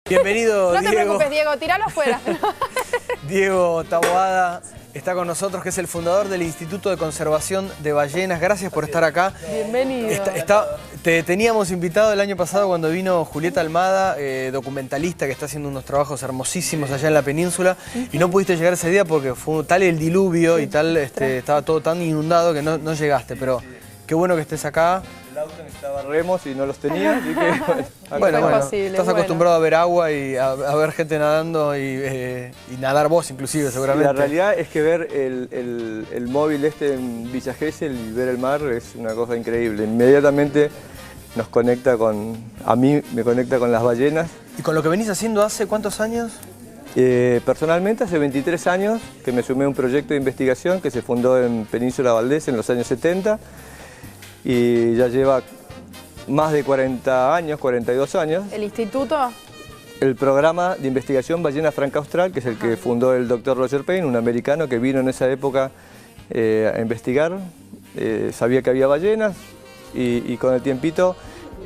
Bienvenido, No Diego. te preocupes, Diego, tiralo afuera. Diego Taboada está con nosotros, que es el fundador del Instituto de Conservación de Ballenas. Gracias por estar acá. Bienvenido. Te teníamos invitado el año pasado cuando vino Julieta Almada, documentalista que está haciendo unos trabajos hermosísimos allá en la península, y no pudiste llegar ese día porque fue tal el diluvio y tal, estaba todo tan inundado que no llegaste, pero qué bueno que estés acá. El auto necesitaba remos y no los tenía, así que Bueno, imposible, estás acostumbrado a ver agua y a ver gente nadando y nadar vos inclusive seguramente. La realidad es que ver el móvil en Villa Gesell y ver el mar es una cosa increíble. Inmediatamente nos conecta a mí me conecta con las ballenas. ¿Y con lo que venís haciendo hace cuántos años? Personalmente hace 23 años que me sumé a un proyecto de investigación que se fundó en Península Valdés en los años 70 y ya lleva más de 40 años, 42 años. ¿El instituto? El programa de investigación Ballena Franca Austral, que es el que fundó el Dr. Roger Payne, un americano que vino en esa época a investigar. Sabía que había ballenas y con el tiempito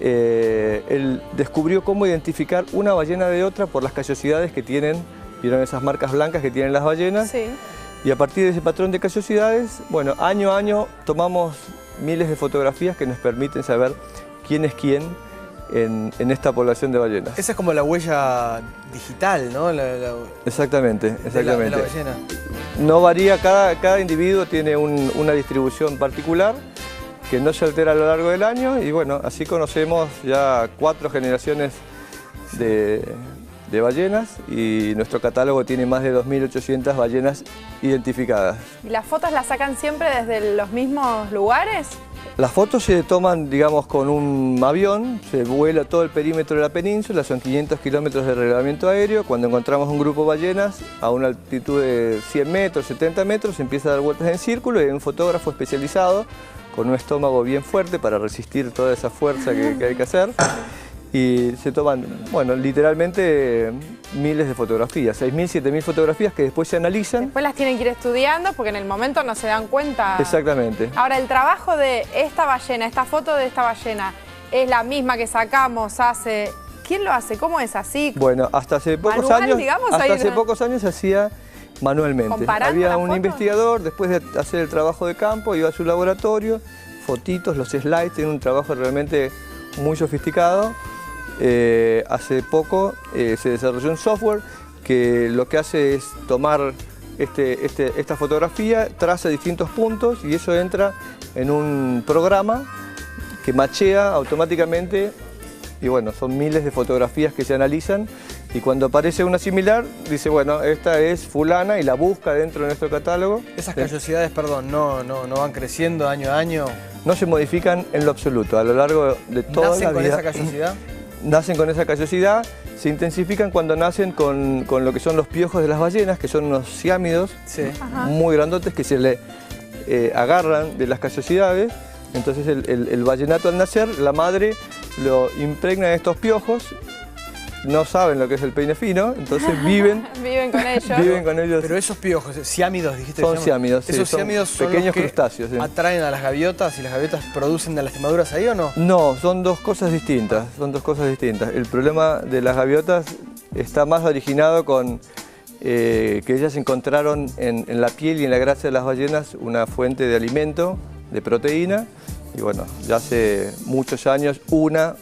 él descubrió cómo identificar una ballena de otra por las callosidades que tienen, vieron esas marcas blancas que tienen las ballenas. Sí. Y a partir de ese patrón de callosidades, bueno, año a año tomamos miles de fotografías que nos permiten saber quién es quién en esta población de ballenas. Esa es como la huella digital, ¿no? Exactamente, exactamente. De la ballena. No varía, cada individuo tiene una distribución particular que no se altera a lo largo del año y bueno, así conocemos ya 4 generaciones de ballenas y nuestro catálogo tiene más de 2.800 ballenas identificadas. ¿Y las fotos las sacan siempre desde los mismos lugares? Las fotos se toman, digamos, con un avión, se vuela todo el perímetro de la península, son 500 kilómetros de relevamiento aéreo. Cuando encontramos un grupo de ballenas a una altitud de 100 metros, 70 metros, se empieza a dar vueltas en círculo y hay un fotógrafo especializado con un estómago bien fuerte para resistir toda esa fuerza que hay que hacer. Y se toman, bueno, literalmente miles de fotografías, 6.000, 7.000 fotografías que después se analizan. Después las tienen que ir estudiando porque en el momento no se dan cuenta. Exactamente. Ahora, el trabajo de esta ballena, esta foto de esta ballena, es la misma que sacamos hace... ¿Quién lo hace? ¿Cómo es así? Bueno, hasta hace pocos Manual, años, digamos, pocos años se hacía manualmente. ¿Comparando Había las un fotos? investigador, después de hacer el trabajo de campo, iba a su laboratorio, fotitos, los slides, tiene un trabajo realmente muy sofisticado. Hace poco se desarrolló un software que lo que hace es tomar esta fotografía, traza distintos puntos y eso entra en un programa que machea automáticamente y bueno, son miles de fotografías que se analizan y cuando aparece una similar dice, bueno, esta es fulana y la busca dentro de nuestro catálogo. Esas callosidades, perdón, no van creciendo año a año. No se modifican en lo absoluto, a lo largo de toda la vida. ¿Nacen con esa callosidad? Nacen con esa callosidad, se intensifican cuando nacen con lo que son los piojos de las ballenas, que son unos ciámidos muy grandotes que se le agarran de las callosidades. Entonces el ballenato al nacer, la madre lo impregna de estos piojos, no saben lo que es el peine fino, entonces viven con ellos. Viven con ellos. Pero esos piojos, ciámidos dijiste. Son ciámidos, sí, ¿Esos son ciámidos son pequeños los que crustáceos, sí. atraen a las gaviotas y las gaviotas producen lastimaduras ahí o no? No, son dos cosas distintas, El problema de las gaviotas está más originado con que ellas encontraron en la piel y en la grasa de las ballenas una fuente de alimento, de proteína, y bueno, ya hace muchos años una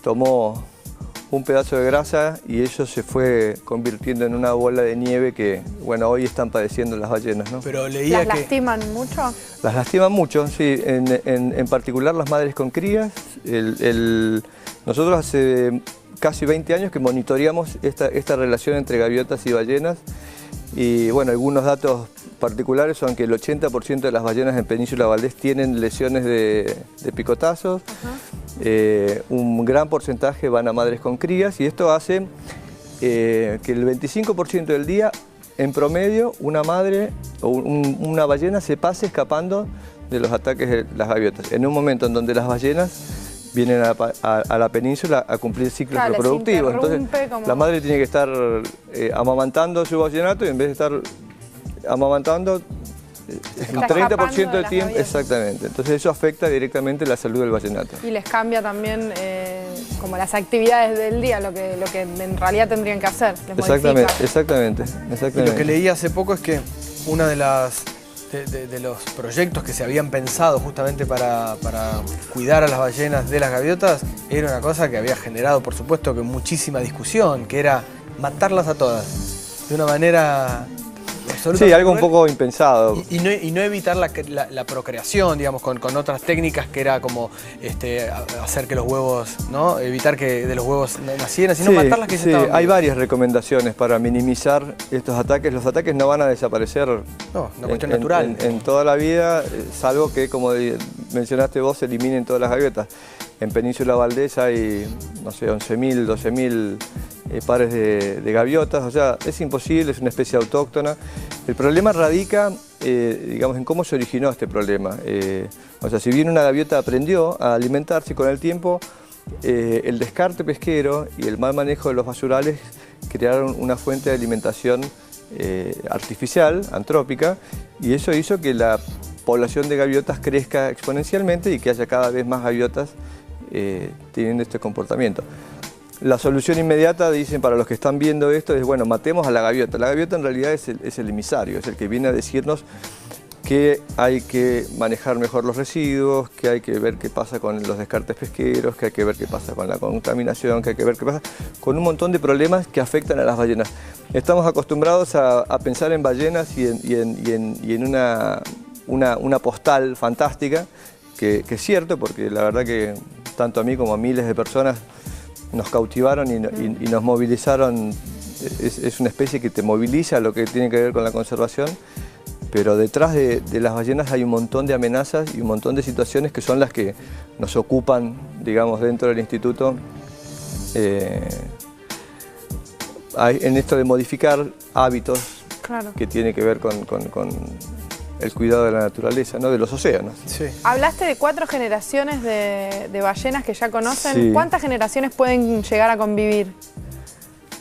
tomó un pedazo de grasa y eso se fue convirtiendo en una bola de nieve que, bueno, hoy están padeciendo las ballenas, ¿no? Pero leía ¿Las que... lastiman mucho? Las lastiman mucho, sí, en particular las madres con crías. Nosotros hace casi 20 años que monitoreamos esta relación entre gaviotas y ballenas y, bueno, algunos datos particulares son que el 80% de las ballenas en Península Valdés tienen lesiones de picotazos. Un gran porcentaje van a madres con crías y esto hace que el 25% del día, en promedio, una madre o una ballena se pase escapando de los ataques de las gaviotas. En un momento en donde las ballenas vienen a la península a cumplir ciclos reproductivos. Entonces la madre tiene que estar amamantando su ballenato y en vez de estar amamantando un Está 30% escapando de del las tiempo, gaviotas. exactamente. Entonces eso afecta directamente la salud del vallenato. Y les cambia también como las actividades del día, lo que en realidad tendrían que hacer. Les Exactamente, modifica. exactamente, Y exactamente. lo que leí hace poco es que una de las de los proyectos que se habían pensado justamente para cuidar a las ballenas de las gaviotas era una cosa que había generado, por supuesto, que muchísima discusión, que era matarlas a todas de una manera absolutamente Sí, algo un cruel. poco impensado. Y no evitar la procreación, digamos, con otras técnicas que era como hacer que los huevos, ¿no? Evitar que de los huevos nacieran, sino Sí, matarlas que se sí, estaban hay vivas. varias recomendaciones para minimizar estos ataques. Los ataques no van a desaparecer No, una cuestión natural. en toda la vida, salvo que, como mencionaste vos, se eliminen todas las gaviotas. En Península Valdés hay, no sé, 11.000, 12.000 pares de gaviotas, o sea, es imposible, es una especie autóctona. El problema radica, digamos, en cómo se originó este problema. O sea, si bien una gaviota aprendió a alimentarse con el tiempo, el descarte pesquero y el mal manejo de los basurales crearon una fuente de alimentación artificial, antrópica, y eso hizo que la población de gaviotas crezca exponencialmente y que haya cada vez más gaviotas teniendo este comportamiento. La solución inmediata, dicen para los que están viendo esto, es bueno, matemos a la gaviota. La gaviota en realidad es el emisario, es el que viene a decirnos que hay que manejar mejor los residuos, que hay que ver qué pasa con los descartes pesqueros, que hay que ver qué pasa con la contaminación, que hay que ver qué pasa con un montón de problemas que afectan a las ballenas. Estamos acostumbrados a pensar en ballenas y en una postal fantástica, que es cierto, porque la verdad que tanto a mí como a miles de personas nos cautivaron y nos movilizaron. Es una especie que te moviliza lo que tiene que ver con la conservación, pero detrás de las ballenas hay un montón de amenazas y un montón de situaciones que son las que nos ocupan, digamos, dentro del instituto, en esto de modificar hábitos Claro. que tiene que ver con el cuidado de la naturaleza, ¿no? De los océanos. Sí. Hablaste de 4 generaciones de ballenas que ya conocen. Sí. ¿Cuántas generaciones pueden llegar a convivir?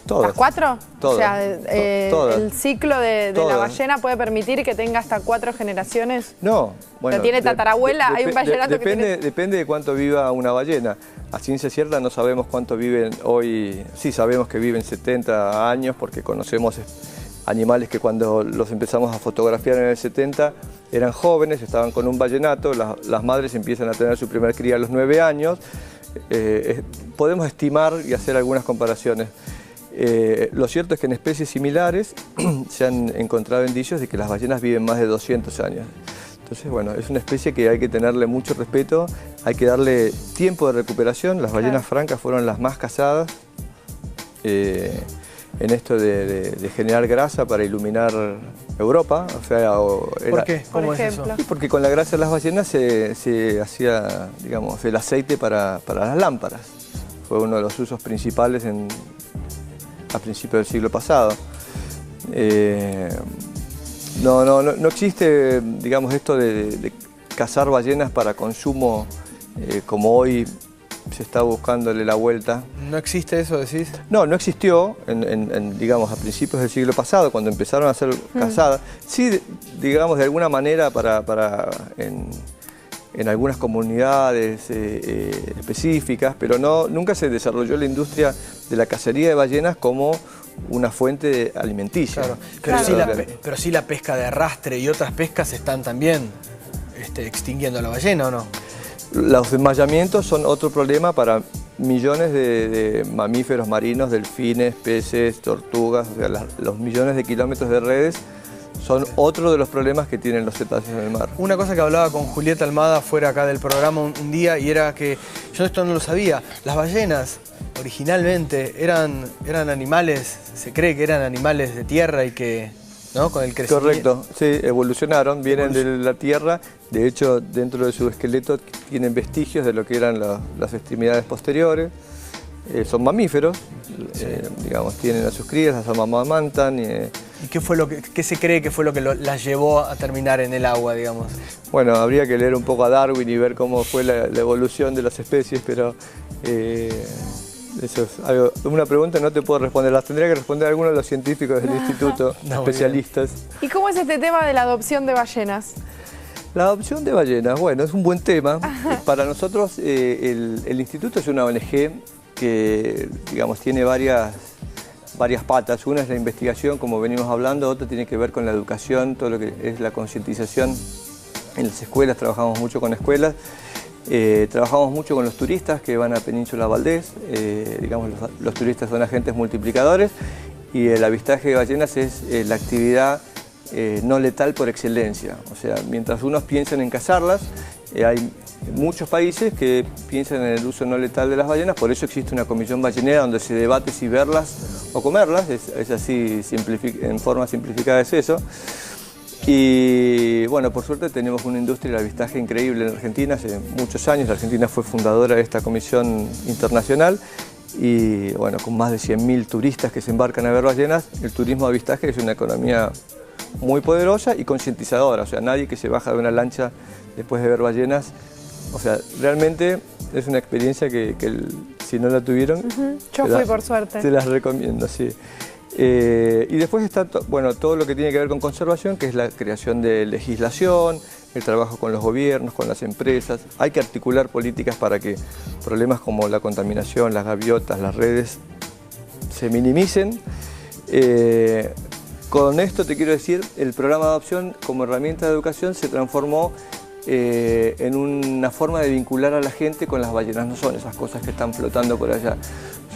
Todas. ¿Las 4? Todas. O sea, Todas. el ciclo de la Todas. ballena puede permitir que tenga hasta 4 generaciones. No, bueno. ¿Tiene tatarabuela? Hay un ballenato que depende, tiene... Depende de cuánto viva una ballena. A ciencia cierta no sabemos cuánto viven hoy. Sí, sabemos que viven 70 años porque conocemos animales que cuando los empezamos a fotografiar en el 70 eran jóvenes, estaban con un ballenato, las madres empiezan a tener su primer cría a los 9 años. Podemos estimar y hacer algunas comparaciones. Lo cierto es que en especies similares se han encontrado indicios de que las ballenas viven más de 200 años. Entonces, bueno, es una especie que hay que tenerle mucho respeto, hay que darle tiempo de recuperación. Las ballenas francas fueron las más cazadas en esto de generar grasa para iluminar Europa. O sea, ¿Por qué? Por ¿Cómo es eso? ejemplo. Porque con la grasa de las ballenas se hacía, digamos, el aceite para las lámparas. Fue uno de los usos principales a principios del siglo pasado. No existe, digamos, esto de cazar ballenas para consumo como hoy se está buscándole la vuelta. ¿No existe eso, decís? No existió, digamos, a principios del siglo pasado, cuando empezaron a ser cazadas. Sí, digamos, de alguna manera en algunas comunidades específicas, pero nunca se desarrolló la industria de la cacería de ballenas como una fuente alimenticia. Claro. Pero sí la pesca de arrastre y otras pescas están también extinguiendo a la ballena, ¿o no? Los desmayamientos son otro problema para millones de mamíferos marinos, delfines, peces, tortugas. O sea, los millones de kilómetros de redes son otro de los problemas que tienen los cetáceos en el mar. Una cosa que hablaba con Julieta Almada fuera acá del programa un día, y era que yo esto no lo sabía, las ballenas originalmente eran animales, se cree que eran animales de tierra y que, ¿no? Con el crecimiento. Correcto, sí, evolucionaron, vienen de la tierra. De hecho, dentro de su esqueleto tienen vestigios de lo que eran las extremidades posteriores. Son mamíferos, digamos, tienen a sus crías, las amamantan. ¿Y qué se cree que fue lo que las llevó a terminar en el agua, digamos? Bueno, habría que leer un poco a Darwin y ver cómo fue la evolución de las especies, pero Eso es algo, una pregunta no te puedo responder, las tendría que responder algunos de los científicos del instituto, especialistas. ¿Y cómo es este tema de la adopción de ballenas? La adopción de ballenas, bueno, es un buen tema. Para nosotros el instituto es una ONG que, digamos, tiene varias patas. Una es la investigación, como venimos hablando, otra tiene que ver con la educación, todo lo que es la concientización en las escuelas, trabajamos mucho con escuelas. Trabajamos mucho con los turistas que van a Península Valdés, digamos los turistas son agentes multiplicadores y el avistaje de ballenas es la actividad no letal por excelencia. O sea, mientras unos piensan en cazarlas, hay muchos países que piensan en el uso no letal de las ballenas, por eso existe una comisión ballenera donde se debate si verlas o comerlas, es así, en forma simplificada es eso. Y bueno, por suerte tenemos una industria del avistaje increíble en Argentina, hace muchos años. La Argentina fue fundadora de esta comisión internacional y bueno, con más de 100.000 turistas que se embarcan a ver ballenas, el turismo de avistaje es una economía muy poderosa y concientizadora. O sea, nadie que se baja de una lancha después de ver ballenas, o sea, realmente es una experiencia que si no la tuvieron, Yo fui por suerte. Te las recomiendo, sí. Y después está bueno, todo lo que tiene que ver con conservación, que es la creación de legislación, el trabajo con los gobiernos, con las empresas. Hay que articular políticas para que problemas como la contaminación, las gaviotas, las redes, se minimicen. Con esto te quiero decir, el programa de adopción como herramienta de educación se transformó en una forma de vincular a la gente con las ballenas. No son esas cosas que están flotando por allá.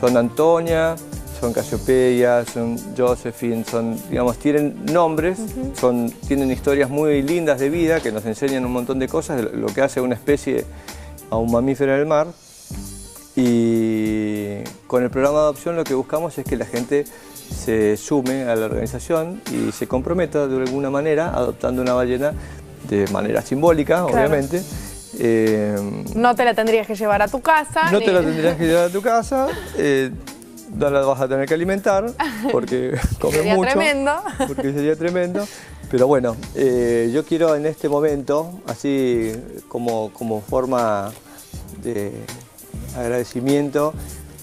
Son Antonia, son Casiopeia, son Josephine, digamos, tienen nombres, tienen historias muy lindas de vida que nos enseñan un montón de cosas, de lo que hace una especie a un mamífero del mar. Y con el programa de adopción lo que buscamos es que la gente se sume a la organización y se comprometa de alguna manera adoptando una ballena de manera simbólica, claro, obviamente. No te la tendrías que llevar a tu casa. No te la tendrías que llevar a tu casa. No la vas a tener que alimentar porque come sería mucho. Tremendo. Porque sería tremendo. Pero bueno, yo quiero en este momento, así como forma de agradecimiento,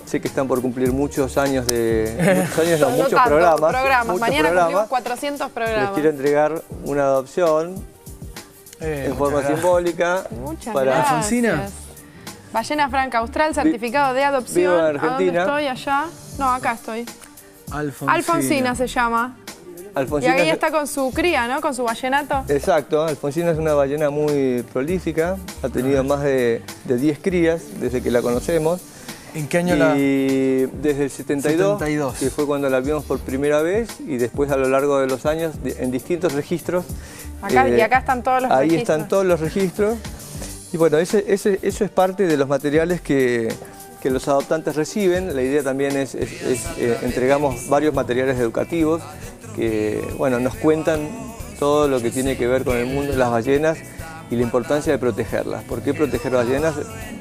sé que están por cumplir muchos años muchos programas. Mañana cumplimos 400 programas. Les quiero entregar una adopción en forma simbólica. Muchas para gracias. Alfonsina. Ballena franca austral, certificado de adopción. Vivo en Argentina. ¿A dónde estoy? Allá. No, acá estoy. Alfonsina se llama. Alfonsina, y ahí está con su cría, ¿no? Con su ballenato. Exacto, Alfonsina es una ballena muy prolífica, ha tenido más de 10 crías desde que la conocemos. ¿En qué año la...? Desde el 72, que fue cuando la vimos por primera vez, y después a lo largo de los años en distintos registros. Acá, y acá están todos los registros. Ahí están todos los registros. Y bueno, eso es parte de los materiales que los adoptantes reciben. La idea también es entregamos varios materiales educativos que bueno, nos cuentan todo lo que tiene que ver con el mundo de las ballenas y la importancia de protegerlas. ¿Por qué proteger ballenas?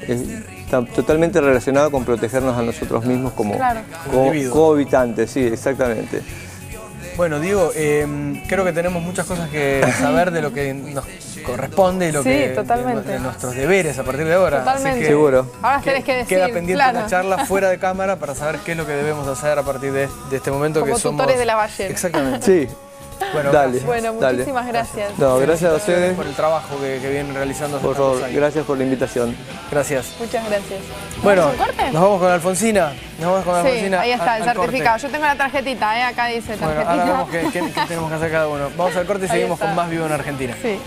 Está totalmente relacionado con protegernos a nosotros mismos como habitantes, sí, exactamente. Bueno, Diego, creo que tenemos muchas cosas que saber de lo que nos corresponde y lo de nuestros deberes a partir de ahora. Totalmente. Así que seguro. Ahora tenés que decir, queda pendiente la charla fuera de cámara para saber qué es lo que debemos hacer a partir de este momento. Como que somos tutores de la ballena. Exactamente. Sí. Bueno, dale, gracias. Bueno, muchísimas gracias. No, gracias a ustedes. Por el trabajo que vienen realizando. Por favor, gracias por la invitación. Gracias. Muchas gracias. Bueno, ¿Vamos a un corte? nos vamos con Alfonsina. Sí, ahí está el certificado. Yo tengo la tarjetita, acá dice tarjetita. Bueno, ahora vemos qué tenemos que hacer cada uno. Vamos al corte y seguimos con más Vivo en Argentina. Sí.